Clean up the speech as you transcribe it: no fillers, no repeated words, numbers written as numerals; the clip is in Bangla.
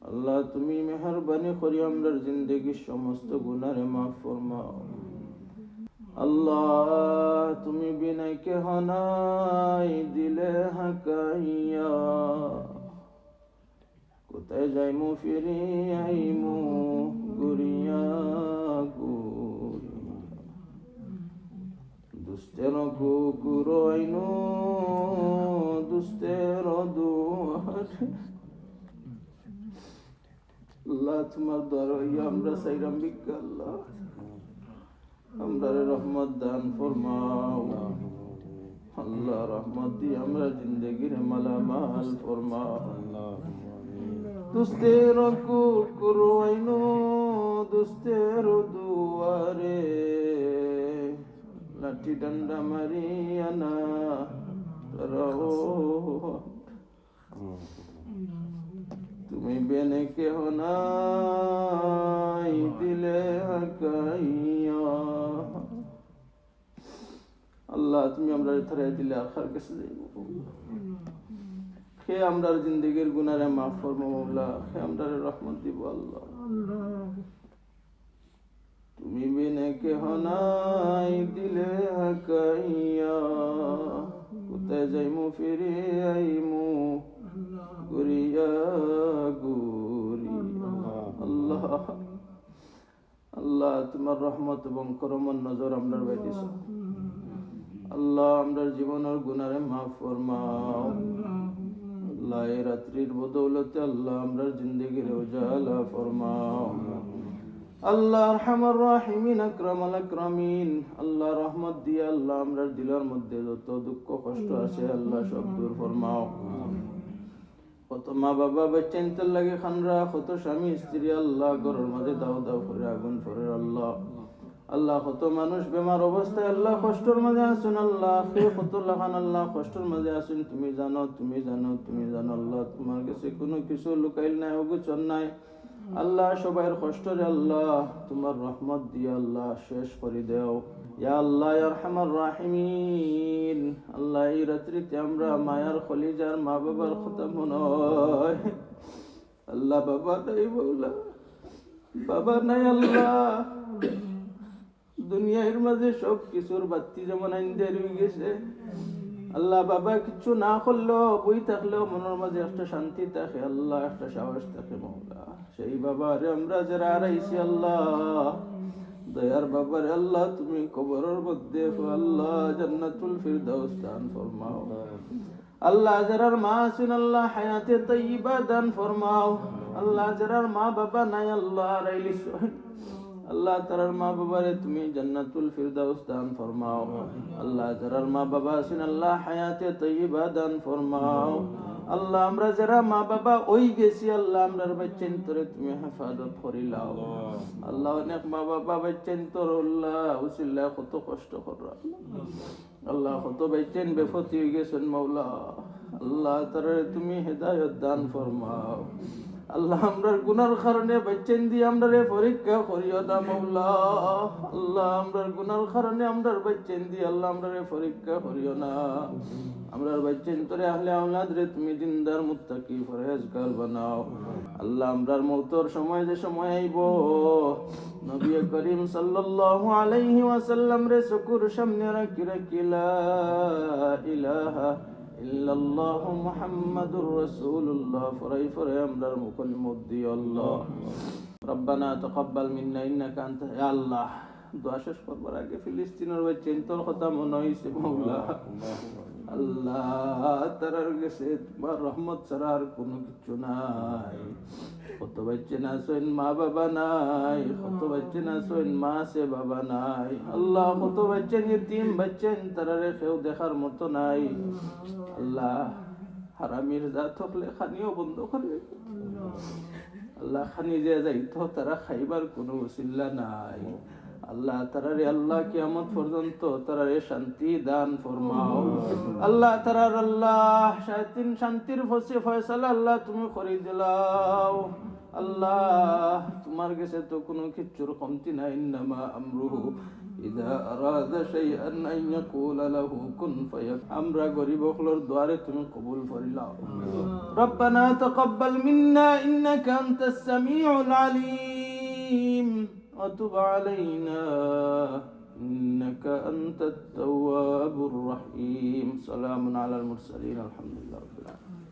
আল্লাহ তুমি মেহরবানি করি আমরার জিন্দগির সমস্ত গুনারে মাফ ফরমাও। আল্লাহ তুমি বিনয় কে হনাই দিলে হাকাইয়া, কোথায় যাইমু ফিরি আইমু গুরিয়া গুরিয়া, দুস্তের কুকুর আইনু দুস্তের দুয়ার। আল্লাহ তোমার দরইয়া আমরা সাইরাম বিজ্ঞ, আল্লাহ আমরা রহমত দান ফরমাও। আল্লাহ রহমত দিয়ে আমরা জিন্দগির মালামাল ফরমাও। দুস্তের কুকুর আইনু দুস্তের দুয়ারে, লাঠি ডান্ডা মারিয়ানা তুমি বেনে কেহ নাই দিলে হাকাইয়া। আল্লাহ তুমি আমরা ধরে দিলে আখার কাছে যাইব, খে আমরার জিন্দগির গুনারে মাফ ফরমাও মওলা, খে আমরার রহমত দিব। আল্লাহ তুমি বিনে কেহ নাই দিলে হাকাইয়া, কোথায় যাইমু ফিরে আইমু গুরিয়া গুরিয়া। আল্লাহ আল্লাহ তোমার রহমত এবং করমন নজর আমরার বাইদিস। আল্লাহ আমরার জীবনের গুনারে মাফ ফরমাও। আল্লাহ এই রাত্রির বদৌলতে আল্লাহ আমরার জিন্দগির উজালা ফরমাও। আল্লাহ আরহামার রাহিমিন আকরামাল আকরামিন, আল্লাহ রহমত দিয়ে আল্লাহ আমরার দিলের মধ্যে যত দুঃখ কষ্ট আছে আল্লাহ সব দূর ফরমাও। কত মা বাবা বাচ্চাইনতার লাগে খানরা, কত স্বামী স্ত্রী আল্লাহ ঘরের মাঝে দাও দাও করে আগুন করে। আল্লাহ আল্লাহ কত মানুষ বেমার অবস্থায় আল্লাহ কষ্টের মাঝে আসুন। আল্লাহ কত লাগান আল্লাহ কষ্টের মাঝে আসুন। তুমি জানো তুমি জানো তুমি জানো আল্লাহ, তোমার কাছে কোনো কিছু লুকাইল নাই, অগোচর নাই। আল্লাহ সবাই কষ্টরে আল্লাহ তোমার রহমত দিয়ে আল্লাহ শেষ করে দেও। ইয়া আল্লাহ ইয়া আরহামার রাহিমিন, আল্লাহ এই রাত্রিতে আমরা মায়ার খলিজার মা বাবার কথা মনে হয়। আল্লাহ বাবা নাই বৌলা, বাবা নাই আল্লাহ। দুনিয়ার মাঝে সব কিছুর বাতি যেমন আইনদের হয়ে গেছে আল্লাহ, বাবা কিছু না করলেও বই থাকলেও মনের মাঝে একটা শান্তি থাকে আল্লাহ, একটা সাহস থাকে মৌলা। সেই বাবারে আমরা যারা হারাইছি আল্লাহ, দয়ার বাবারে আল্লাহ তুমি কবরের মধ্যে আল্লাহ জান্নাতুল ফিরদাউস দান ফরমাও। আল্লাহ যারার মা আছেন আল্লাহ হায়াতে তাইয়্যিবা দান ফরমাও। আল্লাহ যারার মা বাবা নাই আল্লাহ হারাইলিস আল্লাহ, তারার মা বাবারে তুমি জান্নাতুল ফিরদাউস দান ফরমাও। আল্লাহ যারার মা বাবা আছেন আল্লাহ হায়াতে তাইয়্যিবা দান ফরমাও। আল্লাহ আমরা যারা মা বাবা ওই গেছি আল্লাহ আমরার বাচ্চান তোরে তুমি হেফাজত করিলাও। আল্লাহ অনেক মা বাবা বাচ্চান তোর আল্লাহ উসিল্লা কত কষ্ট করা আল্লাহ, কত বাচ্চান বেফতি হয়ে গেছেন মৌলা। আল্লাহ তারে তুমি হেদায়ত দান ফরমাও। আল্লাহ আমরার গুনার কারণে বাচ্চান দিয়ে আমরারে পরীক্ষা করিও না মৌলা। আল্লাহ আমরার গুনার কারণে আমরার বাচ্চান দিয়ে আল্লাহ আমরারে পরীক্ষা করিও না। আমরার বাচ্চান তোরে আহলে আওলাদ রে তুমি দিনদার মুত্তাকি পরহেজগার বানাও। আল্লাহ আমরার মওতর সময় যে সময় আইব নবী করিম সাল্লাল্লাহু আলাইহি ওয়াসাল্লাম রে চকুর সামনে রাখি রাখি লা ইলাহা ইল্লাল্লাহু মুহাম্মাদুর রাসূলুল্লাহ ফরাই ফরাই আমরার মুখল মধ্যে আল্লাহ রব্বানা তাকাব্বাল মিন্না ইন্নাকা আনতা। ইয়া আল্লাহ দোয়া শেষ করবার আগে ফিলিস্তিনের বাচ্চান তোর কথা মনে হইছে মওলা। আল্লাহ তারার কাছে তোমার রহমত ছাড়া আর কোনো কিছু নাই। কত বাচ্চা না আছেন মা বাবা নাই, কত বাচ্চা না আছেন মা আছে বাবা নাই। আল্লাহ কত বাচ্চা ইতিম বাচ্চান তারারে কেউ দেখার মতো নাই। আল্লাহ হারামির জাত হলে খানিও বন্ধ করে আল্লাহ, খানি যে যাইতো তারা খাইবার কোনো উসিল্লা নাই। আল্লাহ তারারে আল্লাহ কিয়ামত পর্যন্ত তারারে শান্তি দান ফরমাও। আল্লাহ তারার আল্লাহ শান্তির ফয়সালা আল্লাহ তুমি করে দিলাও। আল্লাহ তোমার কাছে তো কোনো কিছুর কমতি নাই। ইন্নামা আমরুহু إذا أراد شيئا أن يقول له كن فيكون আমরা গরিব হলোর দুয়ারে তুমি কবুল করিলাও ربنا تقبل منا إنك أنت السميع العليم وتب علينا إنك أنت التواب الرحيم سلام على المرسلين الحمد لله رب العالمين